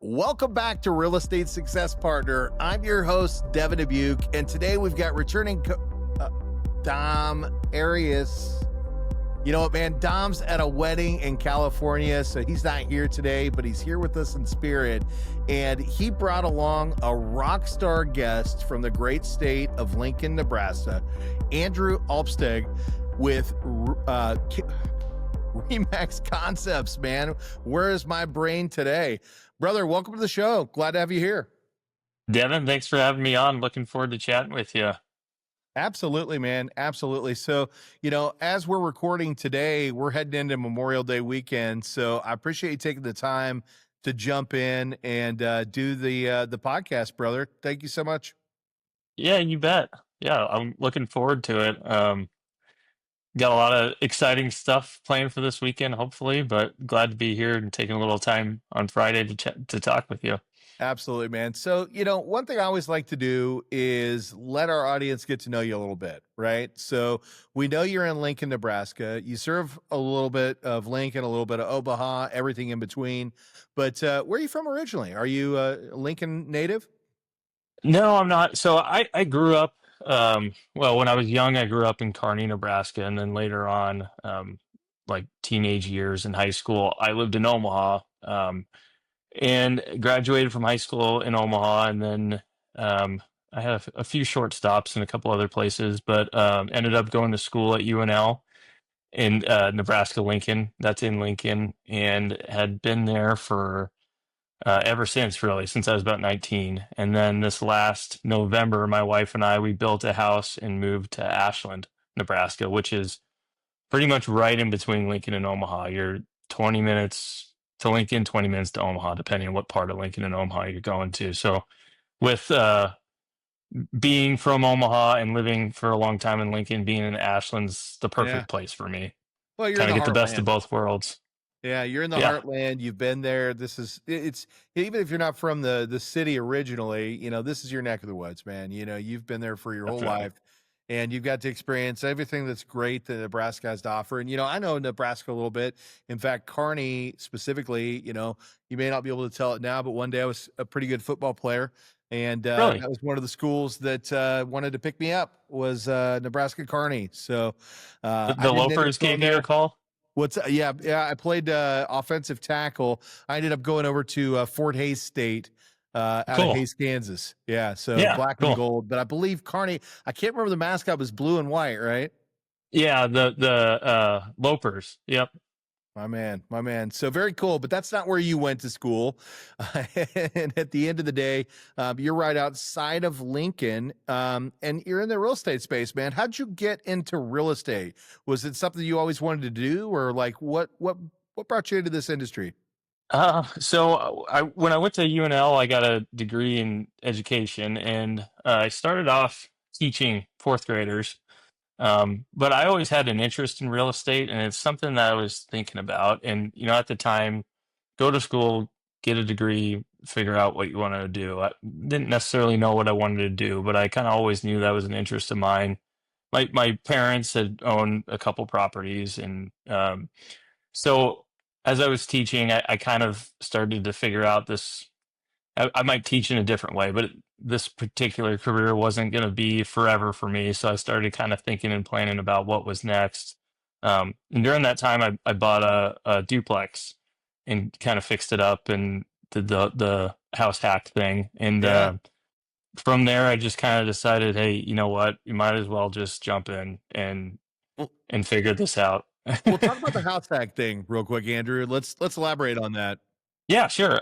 Welcome back to Real Estate Success Partner. I'm your host, Devin Dubuque, and today we've got returning Dom Arias. You know what, man? Dom's at a wedding in California, so he's not here today, but he's here with us in spirit. And he brought along a rock star guest from the great state of Lincoln, Nebraska, Andrew Alpsteg, with Remax Concepts, man. Where is my brain today? Brother, welcome to the show. Glad to have you here. Devin, thanks for having me on. Looking forward to chatting with you. Absolutely, man. Absolutely. So, as we're recording today, we're heading into Memorial Day weekend. So I appreciate you taking the time to jump in and do the podcast, brother. Thank you so much. Yeah, you bet. Yeah, I'm looking forward to it. Got a lot of exciting stuff planned for this weekend, hopefully, but glad to be here and taking a little time on Friday to talk with you. Absolutely, man. So, one thing I always like to do is let our audience get to know you a little bit, right? So we know you're in Lincoln, Nebraska. You serve a little bit of Lincoln, a little bit of Omaha, everything in between. But where are you from originally? Are you a Lincoln native? No, I'm not. So I grew up, well, when I was young, I grew up in Kearney, Nebraska, and then later on, like teenage years in high school, I lived in Omaha. And graduated from high school in Omaha, and then I had a few short stops in a couple other places, but ended up going to school at UNL in Nebraska, Lincoln. That's in Lincoln, and had been there for ever since, really, since I was about 19. And then this last November, my wife and I, we built a house and moved to Ashland, Nebraska, which is pretty much right in between Lincoln and Omaha. You're 20 minutes to Lincoln, 20 minutes to Omaha, depending on what part of Lincoln and Omaha you're going to. So with being from Omaha and living for a long time in Lincoln, being in Ashland's the perfect place for me. Well, you're in Kind the of get the best of heartland. both worlds. Yeah, you're in the Yeah, heartland. You've been there. It's even if you're not from the city originally, this is your neck of the woods, man. You've been there for your whole definitely. life, and you've got to experience everything that's great that Nebraska has to offer. And I know Nebraska a little bit. In fact, Kearney specifically, you may not be able to tell it now, but one day I was a pretty good football player, and Really? that was one of the schools that wanted to pick me up was Nebraska Kearney. So I The didn't end up loafers going gave you a there. call? Yeah. I played offensive tackle. I ended up going over to Fort Hays State out of Cool. Hays, Kansas. Yeah, so Yeah, black and cool. gold. But I believe Kearney. I can't remember the mascot was blue and white, right? Yeah, the Lopers. Yep. My man. So very cool, but that's not where you went to school. And at the end of the day, you're right outside of Lincoln, and you're in the real estate space, man. How'd you get into real estate? Was it something you always wanted to do, or like what brought you into this industry? So when I went to UNL, I got a degree in education, and I started off teaching fourth graders. But I always had an interest in real estate, and it's something that I was thinking about. And at the time, go to school, get a degree, figure out what you want to do. I didn't necessarily know what I wanted to do, but I kind of always knew that was an interest of mine. My parents had owned a couple properties, and so as I was teaching, I kind of started to figure out this. I might teach in a different way, but this particular career wasn't going to be forever for me. So I started kind of thinking and planning about what was next. And during that time, I bought a duplex and kind of fixed it up and did the house hack thing. And Yeah. from there, I just kind of decided, hey, you know what? You might as well just jump in Well, and figure this out. well, talk about the house hack thing real quick, Andrew. Let's elaborate on that. Yeah, sure.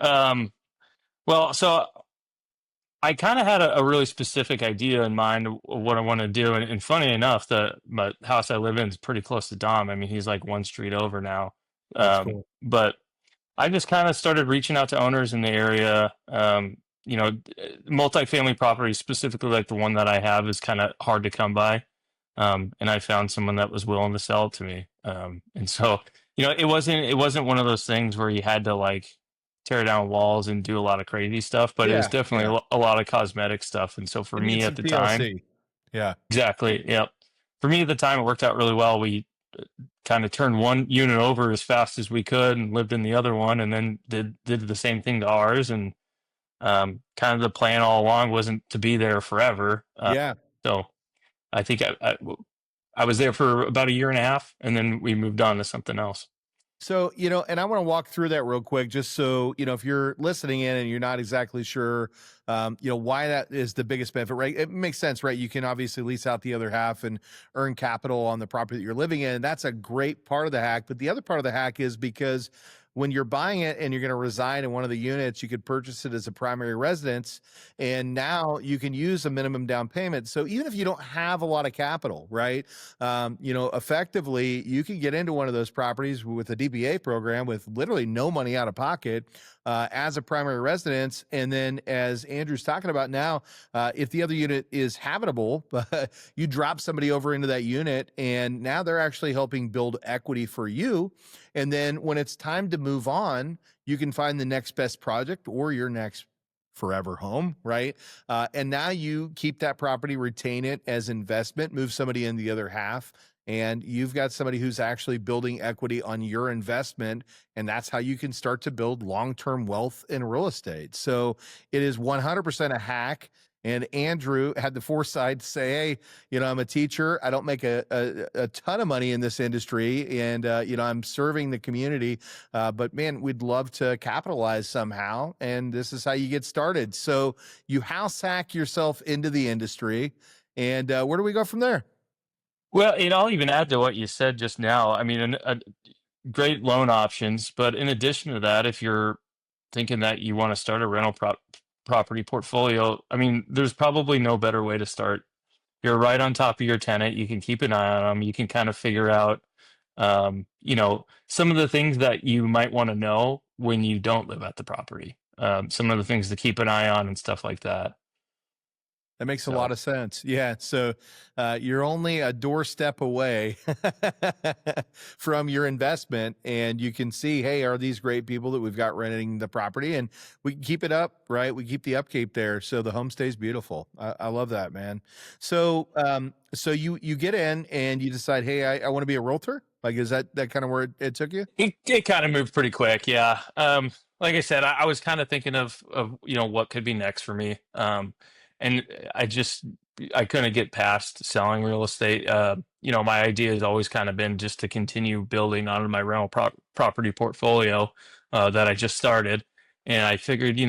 Well, so I kind of had a really specific idea in mind of what I want to do, and funny enough, my house I live in is pretty close to Dom. I mean, he's like one street over now. That's cool. But I just kind of started reaching out to owners in the area. Multifamily properties, specifically like the one that I have, is kind of hard to come by. And I found someone that was willing to sell it to me. And so, it wasn't one of those things where you had to like tear down walls and do a lot of crazy stuff, but it was Yeah, definitely yeah. a lot of cosmetic stuff. And so for You need me at some the time, TLC. Yeah. exactly, yep. For me at the time, it worked out really well. kind of turned one unit over as fast as we could and lived in the other one, and then did the same thing to ours. And kind of the plan all along wasn't to be there forever. Yeah. So I think I was there for about a year and a half, and then we moved on to something else. So, and I want to walk through that real quick, just so, if you're listening in and you're not exactly sure, why that is the biggest benefit, right? It makes sense, right? You can obviously lease out the other half and earn capital on the property that you're living in. That's a great part of the hack. But the other part of the hack is because when you're buying it and you're going to reside in one of the units, you could purchase it as a primary residence. And now you can use a minimum down payment. So even if you don't have a lot of capital, right? Effectively, you can get into one of those properties with a DBA program with literally no money out of pocket as a primary residence. And then, as Andrew's talking about now, if the other unit is habitable, you drop somebody over into that unit, and now they're actually helping build equity for you. And then when it's time to move on, you can find the next best project or your next forever home, right? And now you keep that property, retain it as investment, move somebody in the other half, and you've got somebody who's actually building equity on your investment. And that's how you can start to build long-term wealth in real estate. So it is 100% a hack. And Andrew had the foresight to say, hey, I'm a teacher. I don't make a ton of money in this industry. And, I'm serving the community. But man, we'd love to capitalize somehow. And this is how you get started. So you house hack yourself into the industry. And where do we go from there? Well, and I'll even add to what you said just now. I mean, great loan options, but in addition to that, if you're thinking that you want to start a rental property portfolio, I mean, there's probably no better way to start. You're right on top of your tenant. You can keep an eye on them. You can kind of figure out, some of the things that you might want to know when you don't live at the property. Some of the things to keep an eye on and stuff like that. That makes a lot So. of sense. Yeah. So you're only a doorstep away from your investment, and you can see, hey, are these great people that we've got renting the property, and we can keep it up, right? We keep the upkeep there, so the home stays beautiful. I love that, man. So so you get in and you decide, hey, I want to be a realtor. Like, is that kind of where it took you? It kind of moved pretty quick, yeah. Like I said, I was kind of thinking of what could be next for me, and I just I couldn't get past selling real estate. My idea has always kind of been just to continue building on my rental property portfolio that I just started, and I figured,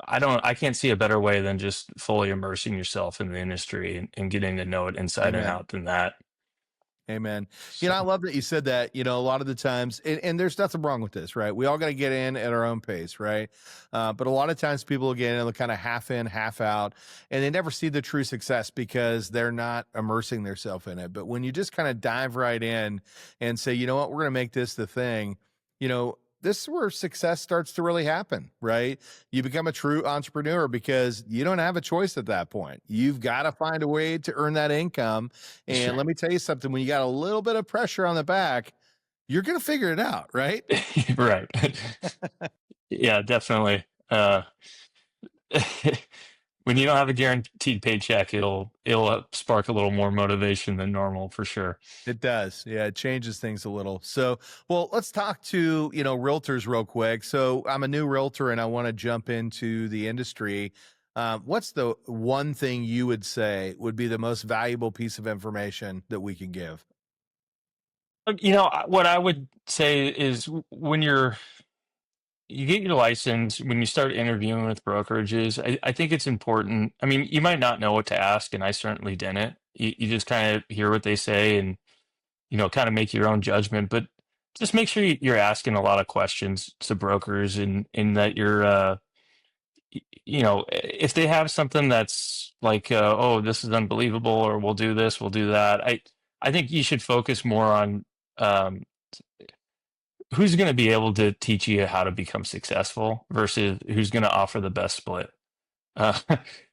I can't see a better way than just fully immersing yourself in the industry and getting to know it inside and Amen. out than that. Amen. I So. love that you said that, a lot of the times, and there's nothing wrong with this, right? We all got to get in at our own pace, right? But a lot of times people get in, they're kind of half in, half out, and they never see the true success because they're not immersing themselves in it. But when you just kind of dive right in and say, you know what, we're going to make this the thing, this is where success starts to really happen, right? You become a true entrepreneur because you don't have a choice at that point. You've got to find a way to earn that income. And Sure. let me tell you something, when you got a little bit of pressure on the back, you're going to figure it out, right? Right. Yeah, definitely. When you don't have a guaranteed paycheck, it'll spark a little more motivation than normal for sure. It does. Yeah, it changes things a little. So, well, let's talk to, realtors real quick. So I'm a new realtor and I want to jump into the industry. What's the one thing you would say would be the most valuable piece of information that we can give? What I would say is when you get your license, when you start interviewing with brokerages, I think it's important. I mean, you might not know what to ask, and I certainly didn't. You just kind of hear what they say and, kind of make your own judgment. But just make sure you're asking a lot of questions to brokers, and that you're, if they have something that's like, oh, this is unbelievable, or we'll do this, we'll do that. I think you should focus more on, um, who's going to be able to teach you how to become successful versus who's going to offer the best split. Uh,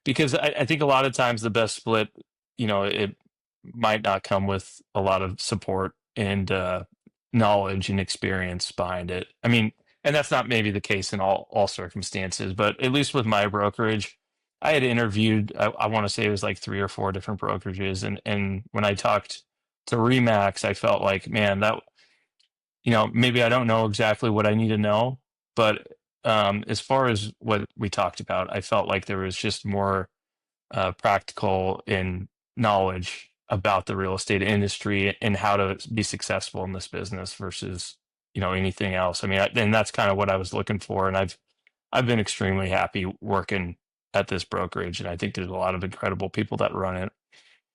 because I think a lot of times the best split, it might not come with a lot of support and knowledge and experience behind it. I mean, and that's not maybe the case in all circumstances, but at least with my brokerage, I had interviewed, I want to say it was like 3 or 4 different brokerages. And when I talked to Remax, I felt like, man, that, maybe I don't know exactly what I need to know, but as far as what we talked about, I felt like there was just more practical in knowledge about the real estate industry and how to be successful in this business versus anything else. I mean, and that's kind of what I was looking for, and I've been extremely happy working at this brokerage, and I think there's a lot of incredible people that run it.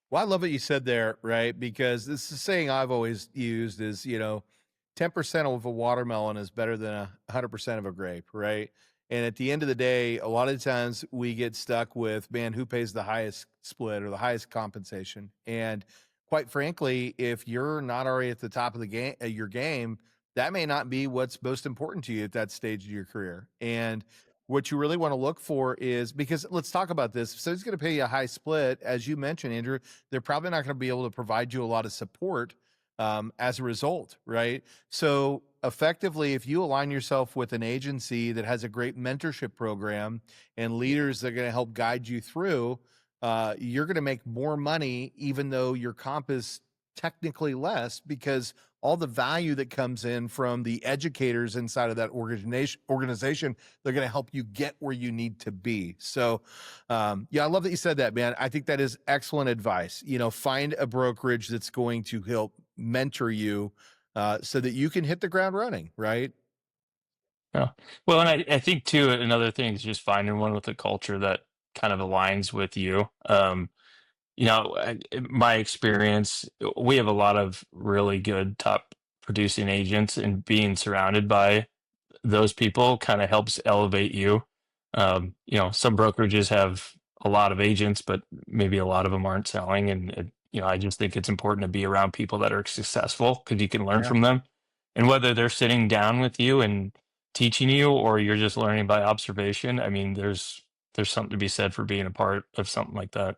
Well, I love what you said there, right? Because this is a saying I've always used is, 10% of a watermelon is better than 100% of a grape, right? And at the end of the day, a lot of times we get stuck with, man, who pays the highest split or the highest compensation? And quite frankly, if you're not already at the top of the game, your game, that may not be what's most important to you at that stage of your career. And what you really want to look for is, because let's talk about this. If someone's going to pay you a high split, as you mentioned, Andrew, they're probably not going to be able to provide you a lot of support as a result, right? So effectively, if you align yourself with an agency that has a great mentorship program and leaders that are going to help guide you through, you're going to make more money, even though your comp is technically less, because all the value that comes in from the educators inside of that organization, they're going to help you get where you need to be. So, yeah, I love that you said that, man. I think that is excellent advice. Find a brokerage that's going to help mentor you so that you can hit the ground running, right? Yeah. Well, and I think too, another thing is just finding one with a culture that kind of aligns with you. In my experience, we have a lot of really good top producing agents, and being surrounded by those people kind of helps elevate you. Some brokerages have a lot of agents, but maybe a lot of them aren't selling. And, I just think it's important to be around people that are successful because you can learn Yeah. from them. And whether they're sitting down with you and teaching you, or you're just learning by observation, I mean, there's something to be said for being a part of something like that.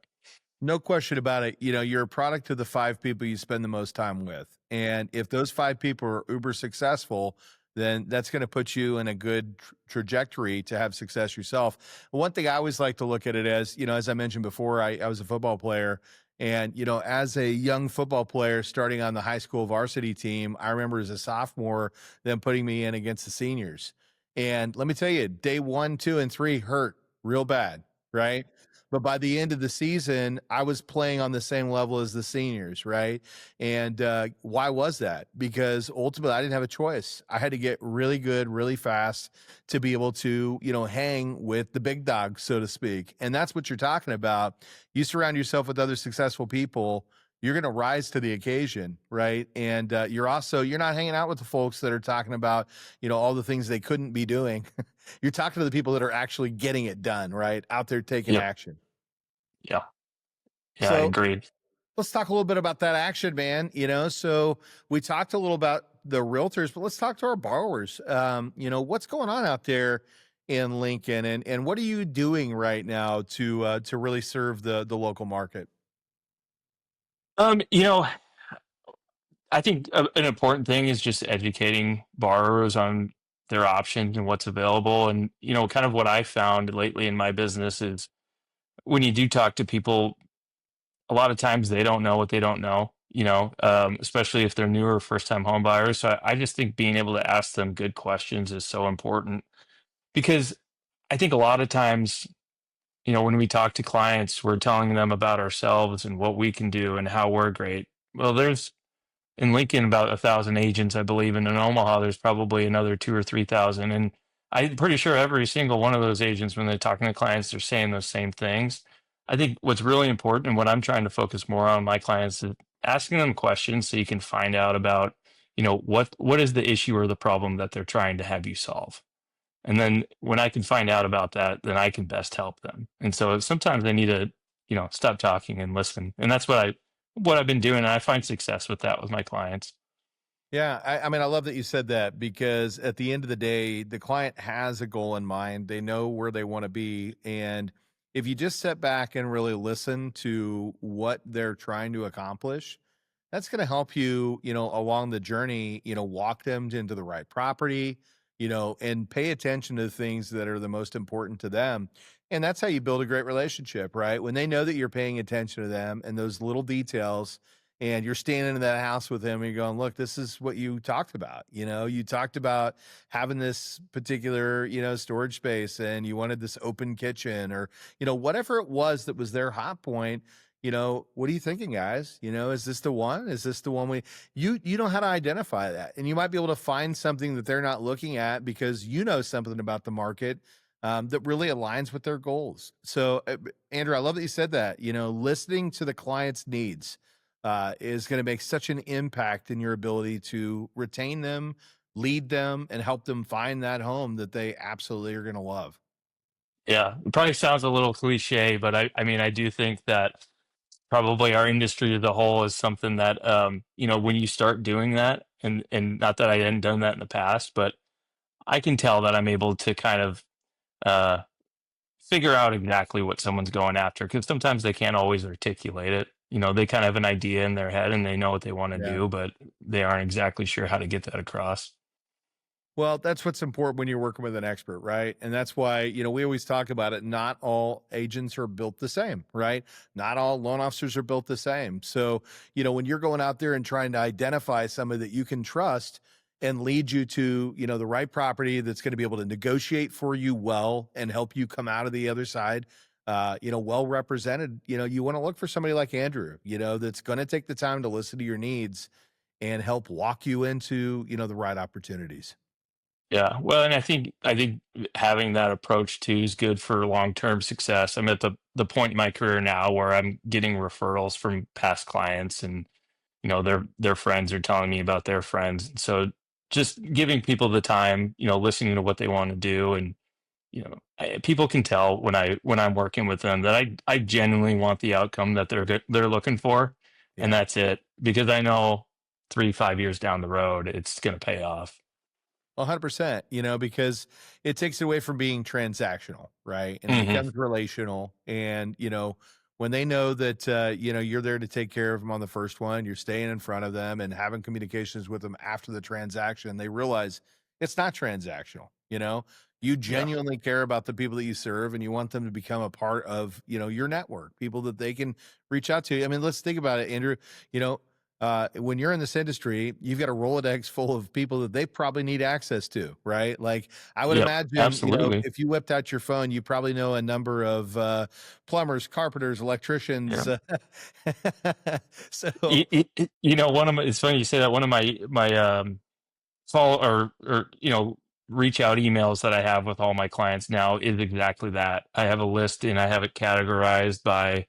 No question about it. You're a product of the five people you spend the most time with. And if those five people are uber successful, then that's going to put you in a good trajectory to have success yourself. One thing I always like to look at it as, as I mentioned before, I was a football player. And, as a young football player starting on the high school varsity team, I remember as a sophomore, them putting me in against the seniors. And let me tell you, day 1, 2, and 3 hurt real bad, right? But by the end of the season, I was playing on the same level as the seniors, right? And why was that? Because ultimately, I didn't have a choice. I had to get really good, really fast to be able to, hang with the big dogs, so to speak. And that's what you're talking about. You surround yourself with other successful people, you're going to rise to the occasion, right? And you're not hanging out with the folks that are talking about, all the things they couldn't be doing. You're talking to the people that are actually getting it done, right? Out there taking Yep. action. Yeah. Yeah, I So agreed. let's talk a little bit about that action, man. So we talked a little about the realtors, but let's talk to our borrowers. What's going on out there in Lincoln, and what are you doing right now to really serve the local market? Um, you know, I think an important thing is just educating borrowers on their options and what's available. And, kind of what I found lately in my business is when you do talk to people, a lot of times they don't know what they don't know, especially if they're newer first time home buyers. So I just think being able to ask them good questions is so important, because I think a lot of times, when we talk to clients, we're telling them about ourselves and what we can do and how we're great. Well, there's in Lincoln about 1,000 agents, I believe, and in Omaha there's probably another 2 or 3 thousand. And I'm pretty sure every single one of those agents, when they're talking to clients, they're saying those same things. I think what's really important, and what I'm trying to focus more on my clients, is asking them questions so you can find out about, what is the issue or the problem that they're trying to have you solve. And then when I can find out about that, then I can best help them. And so sometimes they need to, stop talking and listen. And that's what I've been doing. And I find success with that with my clients. Yeah, I mean, I love that you said that, because at the end of the day, the client has a goal in mind. They know where they want to be. And if you just sit back and really listen to what they're trying to accomplish, that's going to help you, along the journey, walk them into the right property, and pay attention to the things that are the most important to them. And that's how you build a great relationship, right? When they know that you're paying attention to them and those little details, and you're standing in that house with him and you're going, look, this is what you talked about. You talked about having this particular, storage space, and you wanted this open kitchen, or, whatever it was that was their hot point. What are you thinking, guys? Is this the one? Is this the one you know how to identify that, and you might be able to find something that they're not looking at because you know something about the market that really aligns with their goals. So, Andrew, I love that you said that. Listening to the client's needs is going to make such an impact in your ability to retain them, lead them, and help them find that home that they absolutely are going to love. Yeah, it probably sounds a little cliche, but I mean, I do think that probably our industry as a whole is something that, when you start doing that, and not that I hadn't done that in the past, but I can tell that I'm able to kind of uh, figure out exactly what someone's going after, because sometimes they can't always articulate it. They kind of have an idea in their head and they know what they want to Yeah. do, but they aren't exactly sure how to get that across. Well, that's what's important when you're working with an expert, right? And that's why, we always talk about it. Not all agents are built the same, right? Not all loan officers are built the same. So, when you're going out there and trying to identify somebody that you can trust and lead you to, the right property that's going to be able to negotiate for you well and help you come out of the other side, well represented, you want to look for somebody like Andrew, that's going to take the time to listen to your needs and help walk you into, the right opportunities. Yeah, well, and I think having that approach too is good for long-term success. I'm at the point in my career now where I'm getting referrals from past clients, and their friends are telling me about their friends. So just giving people the time, listening to what they want to do, and people can tell when I'm working with them that I genuinely want the outcome that they're looking for, and Yeah. that's it. Because I know 3, 5 years down the road, it's going to pay off. 100%, because it takes it away from being transactional, right? And it Hmm. becomes relational. And, when they know that, you're there to take care of them on the first one, you're staying in front of them and having communications with them after the transaction, they realize it's not transactional. You Yeah. genuinely care about the people that you serve, and you want them to become a part of, your network, people that they can reach out to. I mean, let's think about it, Andrew. You know, when you're in this industry, you've got a Rolodex full of people that they probably need access to, right? Like, I would Yep. imagine, Absolutely. if you whipped out your phone, you probably know a number of plumbers, carpenters, electricians. Yeah. So, One of my, it's funny you say that. One of my follow or reach out emails that I have with all my clients now is exactly that. I have a list and I have it categorized by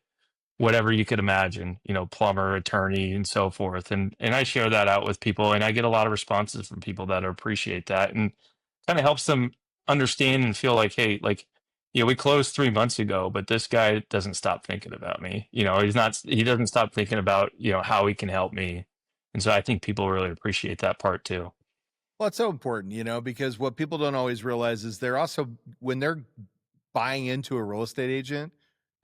whatever you could imagine, plumber, attorney, and so forth. And I share that out with people, and I get a lot of responses from people that appreciate that, and kind of helps them understand and feel like, hey, like, we closed 3 months ago, but this guy doesn't stop thinking about me. He doesn't stop thinking about, how he can help me. And so I think people really appreciate that part too. well, it's so important, because what people don't always realize is they're also, when they're buying into a real estate agent,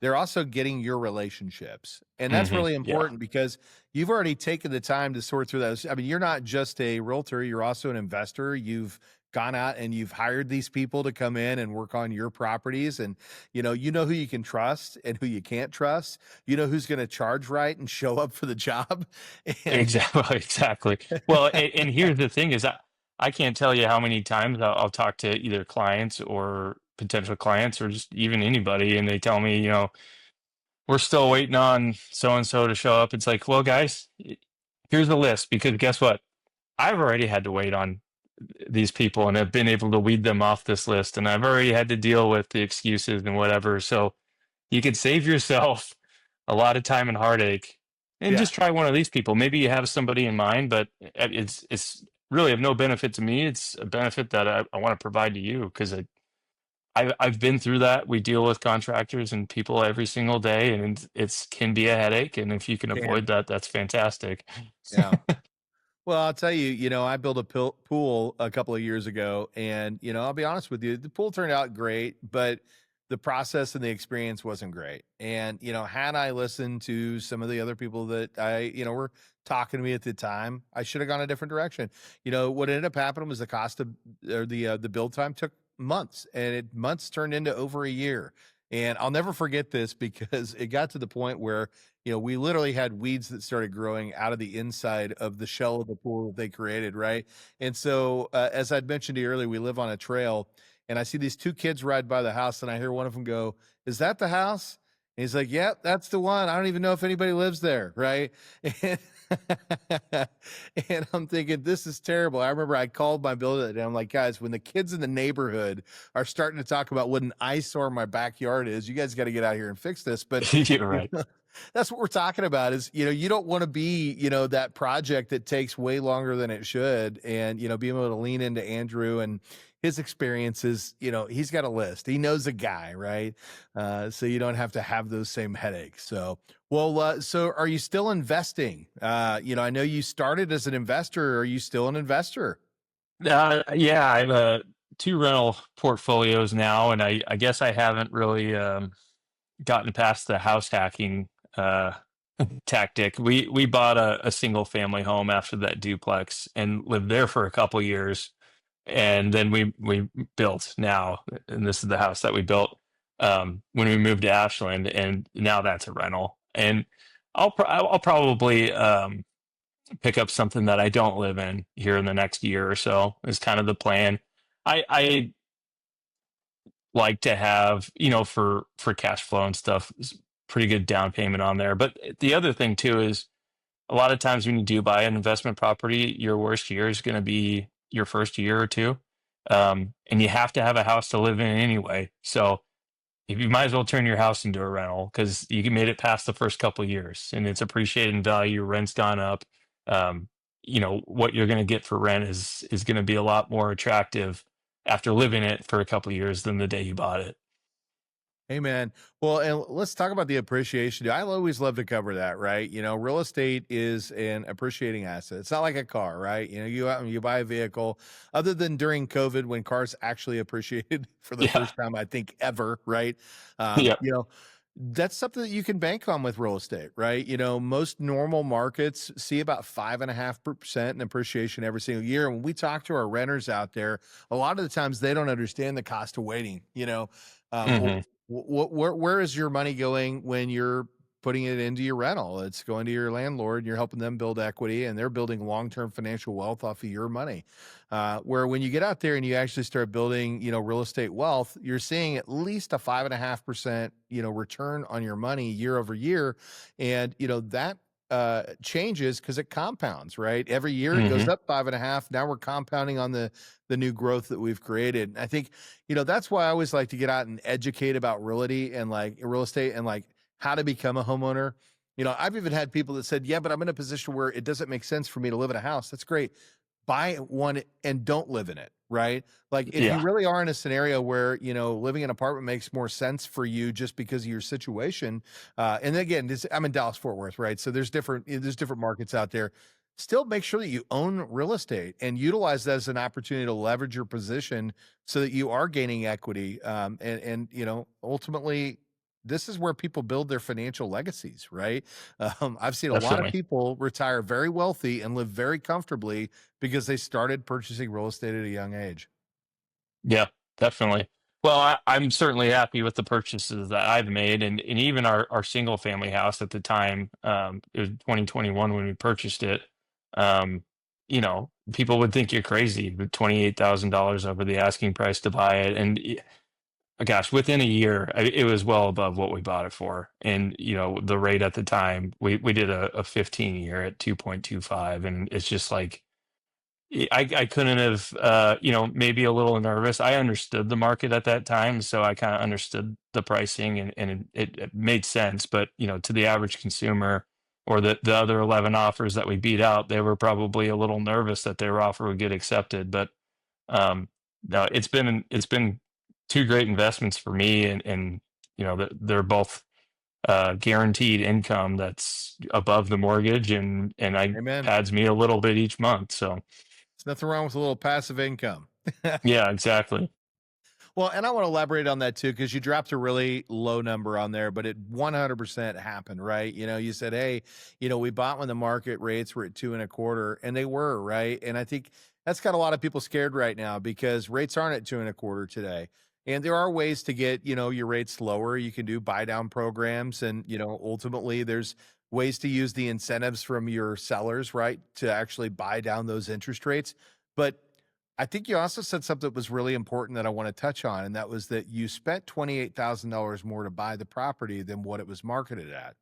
they're also getting your relationships. And that's Hmm. really Yeah, important because you've already taken the time to sort through those. I mean, you're not just a realtor, you're also an investor. You've gone out and you've hired these people to come in and work on your properties. And, you know who you can trust and who you can't trust. You know who's going to charge right and show up for the job. And exactly. Exactly. Well, and here's the thing is I can't tell you how many times I'll talk to either clients or potential clients or just even anybody, and they tell me, we're still waiting on so and so to show up. It's like, well, guys, here's the list, because guess what? I've already had to wait on these people and have been able to weed them off this list, and I've already had to deal with the excuses and whatever. So you could save yourself a lot of time and heartache, and yeah, just try one of these people. Maybe you have somebody in mind, but it's really of no benefit to me. It's a benefit that I want to provide to you, because I've been through that. We deal with contractors and people every single day, and it's can be a headache. And if you can can. avoid that, that's fantastic. Yeah. Well, I'll tell you, I built a pool a couple of years ago, and I'll be honest with you, the pool turned out great, but the process and the experience wasn't great. And had I listened to some of the other people that were talking to me at the time, I should have gone a different direction. What ended up happening was the cost of or the build time took months, and months turned into over a year. And I'll never forget this because it got to the point where, we literally had weeds that started growing out of the inside of the shell of the pool that they created, right? And so, as I'd mentioned to you earlier, we live on a trail, and I see these two kids ride by the house, and I hear one of them go, "Is that the house?" And he's like, "Yep, that's the one. I don't even know if anybody lives there," right? And, and I'm thinking, this is terrible. I remember I called my builder and I'm like, "Guys, when the kids in the neighborhood are starting to talk about what an eyesore my backyard is, you guys got to get out here and fix this." But You're right. that's what we're talking about is, you don't want to be, that project that takes way longer than it should. And, being able to lean into Andrew and his experiences, he's got a list. He knows a guy, right? So you don't have to have those same headaches. So, well, so are you still investing? I know you started as an investor. Are you still an investor? Yeah, I have two rental portfolios now, and I guess I haven't really gotten past the house hacking uh, tactic. We bought a single family home after that duplex and lived there for a couple years, and then we built now, and this is the house that we built when we moved to Ashland, and now that's a rental. And I'll probably pick up something that I don't live in here in the next year or so is kind of the plan. I like to have, for cash flow and stuff, pretty good down payment on there. But the other thing too is a lot of times when you do buy an investment property, your worst year is going to be your first year or two. And you have to have a house to live in anyway. So if you might as well turn your house into a rental because you made it past the first couple of years and it's appreciated in value, your rent's gone up. Um, what you're going to get for rent is going to be a lot more attractive after living it for a couple of years than the day you bought it. Hey man. Well, and let's talk about the appreciation. I always love to cover that, right? Real estate is an appreciating asset. It's not like a car, right? You go out and you buy a vehicle, other than during COVID when cars actually appreciated for the Yeah. first time, I think ever, right? Yeah. That's something that you can bank on with real estate, right? Most normal markets see about 5.5% in appreciation every single year. And when we talk to our renters out there, a lot of the times they don't understand the cost of waiting, well, Hmm. where is your money going when you're putting it into your rental? It's going to your landlord and you're helping them build equity and they're building long-term financial wealth off of your money. Where when you get out there and you actually start building, real estate wealth, you're seeing at least a 5.5%, return on your money year over year. And, that changes because it compounds, right? Every year it goes Hmm. up 5.5. Now we're compounding on the new growth that we've created. And I think, that's why I always like to get out and educate about realty and like real estate and like how to become a homeowner. I've even had people that said, "Yeah, but I'm in a position where it doesn't make sense for me to live in a house." That's great. Buy one and don't live in it, right? Like if you Yeah. really are in a scenario where, living in an apartment makes more sense for you just because of your situation. And again, I'm in Dallas Fort Worth, right? So there's different markets out there. Still make sure that you own real estate and utilize that as an opportunity to leverage your position so that you are gaining equity. And ultimately this is where people build their financial legacies, right? I've seen a lot of Definitely. people retire very wealthy and live very comfortably because they started purchasing real estate at a young age. Yeah, definitely. Well, I'm certainly happy with the purchases that I've made, and even our single family house at the time, it was 2021 when we purchased it. People would think you're crazy, but $28,000 over the asking price to buy it, and gosh, within a year, it was well above what we bought it for. And the rate at the time, we did a 15 year at 2.25, and it's just like I couldn't have, maybe a little nervous. I understood the market at that time, so I kind of understood the pricing and it made sense. But, to the average consumer or the other 11 offers that we beat out, they were probably a little nervous that their offer would get accepted. But no, it's been two great investments for me, and they're both guaranteed income that's above the mortgage, and I Amen. adds me a little bit each month. So. There's nothing wrong with a little passive income. Yeah, exactly. Well, and I want to elaborate on that too, because you dropped a really low number on there, but it 100% happened, right? You said, "Hey, we bought when the market rates were at 2.25," and they were, right? And I think that's got a lot of people scared right now because rates aren't at 2.25 today. And there are ways to get, your rates lower. You can do buy down programs and, ultimately there's ways to use the incentives from your sellers, right? To actually buy down those interest rates. But I think you also said something that was really important that I want to touch on, and that was that you spent $28,000 more to buy the property than what it was marketed at.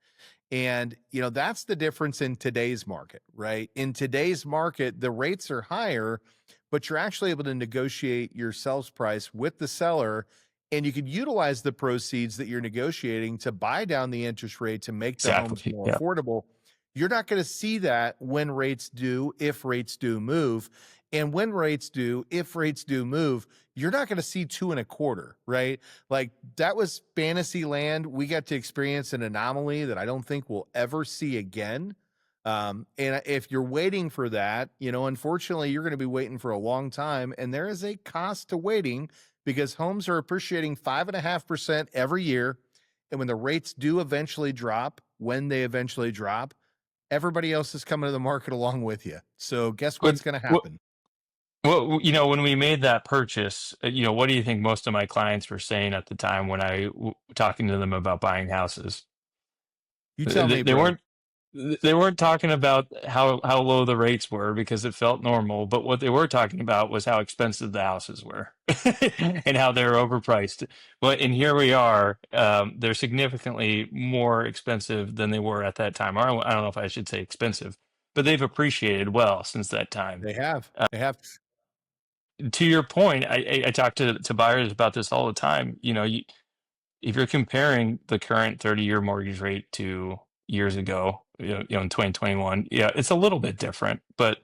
And, that's the difference in today's market, right? In today's market, the rates are higher, but you're actually able to negotiate your sales price with the seller. And you can utilize the proceeds that you're negotiating to buy down the interest rate to make the homes Exactly. more Yeah. affordable. You're not going to see that when rates do, if rates do move. And when rates do, if rates do move, you're not going to see 2.25, right? Like that was fantasy land. We got to experience an anomaly that I don't think we'll ever see again. And if you're waiting for that, unfortunately, you're going to be waiting for a long time. And there is a cost to waiting because homes are appreciating 5.5% every year. And when the rates do eventually drop, when they eventually drop, everybody else is coming to the market along with you. So guess But what's going to what, happen? well, when we made that purchase, what do you think most of my clients were saying at the time when talking to them about buying houses? You tell They, me, they bro. weren't they weren't talking about how low the rates were because it felt normal, but what they were talking about was how expensive the houses were and how they're overpriced. And here we are, they're significantly more expensive than they were at that time. I don't know if I should say expensive, but they've appreciated well since that time. They have. They have. To your point, I talk to buyers about this all the time. If you're comparing the current 30-year mortgage rate to years ago, in 2021, yeah, it's a little bit different, but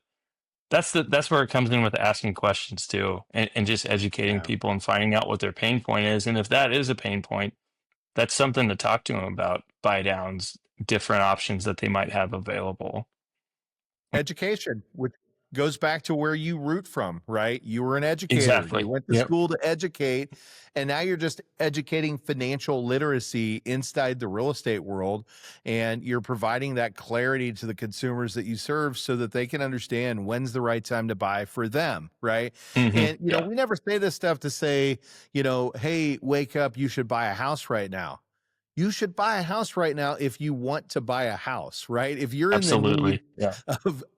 that's where it comes in with asking questions too, and just educating Yeah. people and finding out what their pain point is. And if that is a pain point, that's something to talk to them about, buy downs, different options that they might have available. Education, which goes back to where you root from, right? You were an educator. You Exactly. went to Yep. school to educate, and now you're just educating financial literacy inside the real estate world. And you're providing that clarity to the consumers that you serve so that they can understand when's the right time to buy for them, right? And, Yeah. we never say this stuff to say, hey, wake up, you should buy a house right now. You should buy a house right now if you want to buy a house, right? If you're in the need Absolutely. Yeah.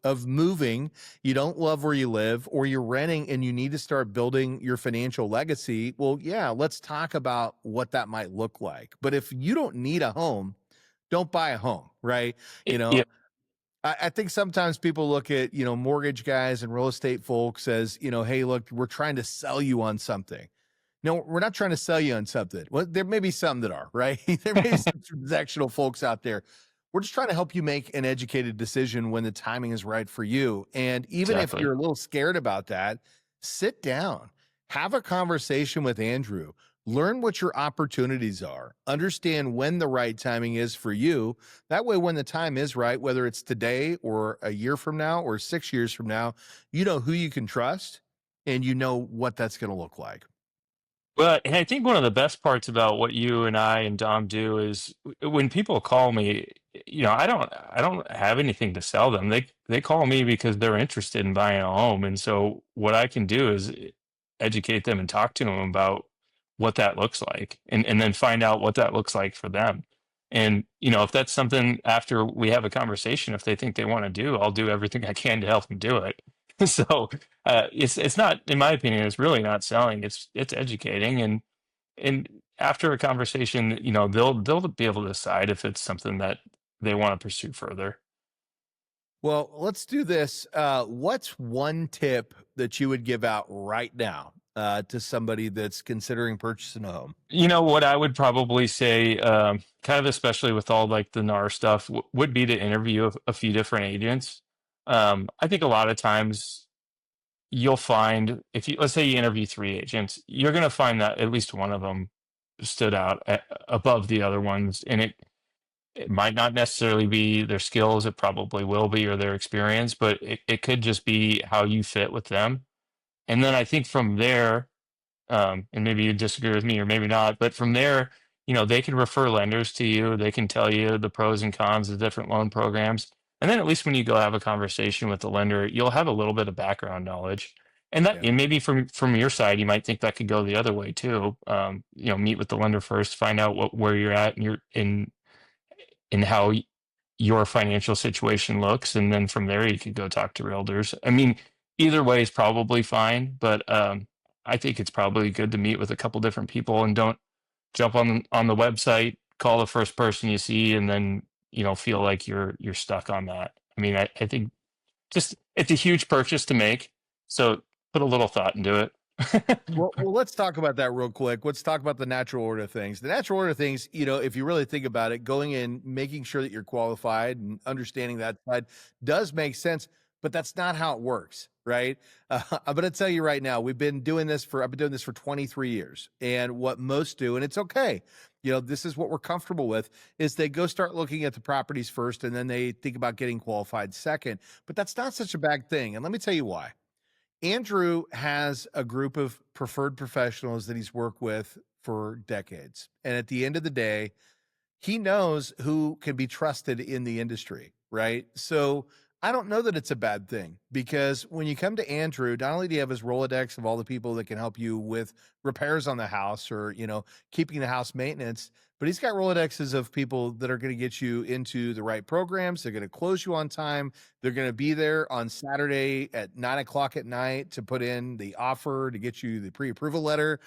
of moving, you don't love where you live, or you're renting and you need to start building your financial legacy, well, yeah, let's talk about what that might look like. But if you don't need a home, don't buy a home, right? You know, Yep. I think sometimes people look at, mortgage guys and real estate folks as, hey, look, we're trying to sell you on something. No, we're not trying to sell you on something. Well, there may be some that are, right? There may be some transactional folks out there. We're just trying to help you make an educated decision when the timing is right for you. And even if Exactly. you're a little scared about that, sit down, have a conversation with Andrew, learn what your opportunities are, understand when the right timing is for you. That way, when the time is right, whether it's today or a year from now or 6 years from now, you know who you can trust and you know what that's going to look like. Well, and I think one of the best parts about what you and I and Dom do is when people call me, I don't have anything to sell them. They call me because they're interested in buying a home. And so what I can do is educate them and talk to them about what that looks like, and then find out what that looks like for them. And if that's something after we have a conversation, if they think they want to do, I'll do everything I can to help them do it. So it's not, in my opinion, it's really not selling. It's educating, and after a conversation, they'll be able to decide if it's something that they want to pursue further. Well, let's do this. What's one tip that you would give out right now to somebody that's considering purchasing a home? What I would probably say, kind of especially with all like the NAR stuff, would be to interview a few different agents. I think a lot of times you'll find, if you, let's say you interview three agents, you're going to find that at least one of them stood out above the other ones, and it might not necessarily be their skills, it probably will be, or their experience, but it could just be how you fit with them. And then I think from there, and maybe you disagree with me or maybe not, but from there, they can refer lenders to you. They can tell you the pros and cons of different loan programs. And then at least when you go have a conversation with the lender, you'll have a little bit of background knowledge. And that, Yeah. and maybe from your side, you might think that could go the other way too. Meet with the lender first, find out where you're at and in how your financial situation looks, and then from there you could go talk to realtors. I mean, either way is probably fine, but I think it's probably good to meet with a couple different people and don't jump on the website, call the first person you see, and then feel like you're stuck on that. I mean, I think just it's a huge purchase to make, so put a little thought into it. Well, let's talk about that real quick. Let's talk about the natural order of things. The natural order of things, if you really think about it, going in, making sure that you're qualified and understanding that side does make sense, but that's not how it works, right? I'm going to tell you right now, I've been doing this for 23 years. And what most do, and it's okay, this is what we're comfortable with, is they go start looking at the properties first, and then they think about getting qualified second. But that's not such a bad thing. And let me tell you why. Andrew has a group of preferred professionals that he's worked with for decades. And at the end of the day, he knows who can be trusted in the industry, right? So I don't know that it's a bad thing, because when you come to Andrew, not only do you have his Rolodex of all the people that can help you with repairs on the house or, keeping the house maintenance, but he's got Rolodexes of people that are going to get you into the right programs. They're going to close you on time. They're going to be there on Saturday at 9 o'clock at night to put in the offer to get you the pre-approval letter,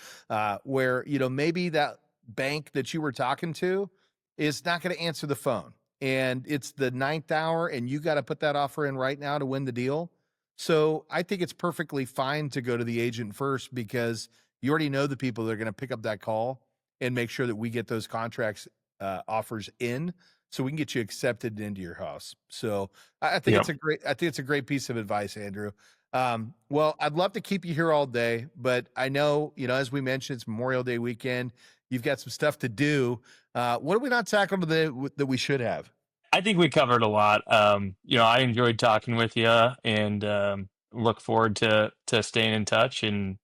where, maybe that bank that you were talking to is not going to answer the phone, and it's the ninth hour and you got to put that offer in right now to win the deal. So I think it's perfectly fine to go to the agent first, because you already know the people that are going to pick up that call and make sure that we get those contracts, offers in, so we can get you accepted into your house. So I think Yeah. it's a great piece of advice, Andrew. Well, I'd love to keep you here all day, but I know, as we mentioned, it's Memorial Day weekend. You've got some stuff to do. What are we not tackling today that we should have? I think we covered a lot. I enjoyed talking with you, and look forward to staying in touch, and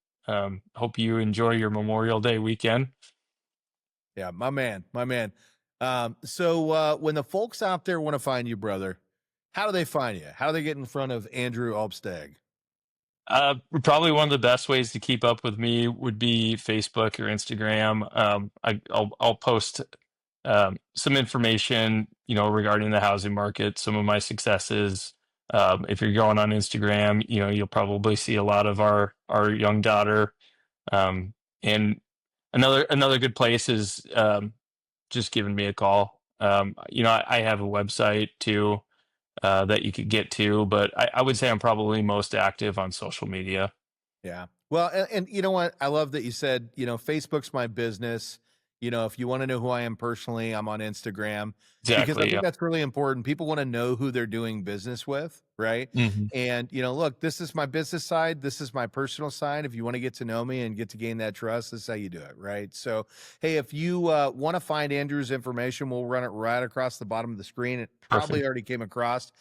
hope you enjoy your Memorial Day weekend. Yeah, my man, my man. So when the folks out there want to find you, brother, how do they find you? How do they get in front of Andrew Alpsteg? Probably one of the best ways to keep up with me would be Facebook or Instagram. I'll post some information, regarding the housing market, some of my successes. If you're going on Instagram, you'll probably see a lot of our young daughter. And another good place is just giving me a call. I have a website too, that you could get to, but I would say I'm probably most active on social media. Yeah. Well, and you know what? I love that you said, Facebook's my business. If you want to know who I am personally, I'm on Instagram, because I Exactly. think Yeah. that's really important. People want to know who they're doing business with, right? Hmm. And, look, this is my business side. This is my personal side. If you want to get to know me and get to gain that trust, this is how you do it, right? So, hey, if you want to find Andrew's information, we'll run it right across the bottom of the screen. It probably Perfect. already came across.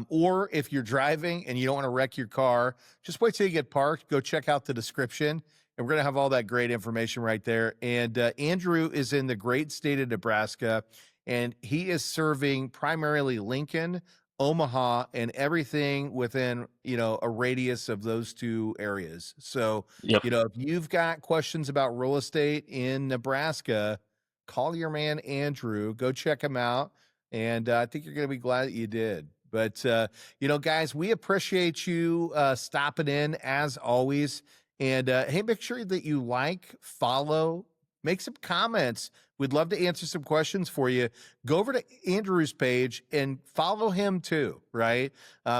Or if you're driving and you don't want to wreck your car, just wait till you get parked. Go check out the description, and we're going to have all that great information right there. And Andrew is in the great state of Nebraska, and he is serving primarily Lincoln, Omaha, and everything within, a radius of those two areas. So, Yep. if you've got questions about real estate in Nebraska, call your man Andrew. Go check him out. And I think you're going to be glad that you did. But, guys, we appreciate you stopping in as always. And hey, make sure that you like, follow, make some comments. We'd love to answer some questions for you. Go over to Andrew's page and follow him too, right?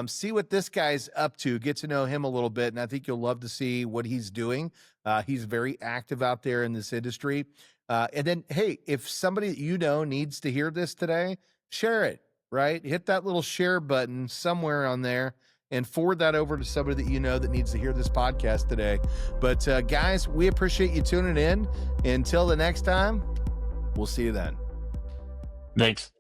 See what this guy's up to, get to know him a little bit. And I think you'll love to see what he's doing. He's very active out there in this industry. And then, hey, if somebody that needs to hear this today, share it, right? Hit that little share button somewhere on there and forward that over to somebody that that needs to hear this podcast today. But guys, we appreciate you tuning in. Until the next time, we'll see you then. Thanks.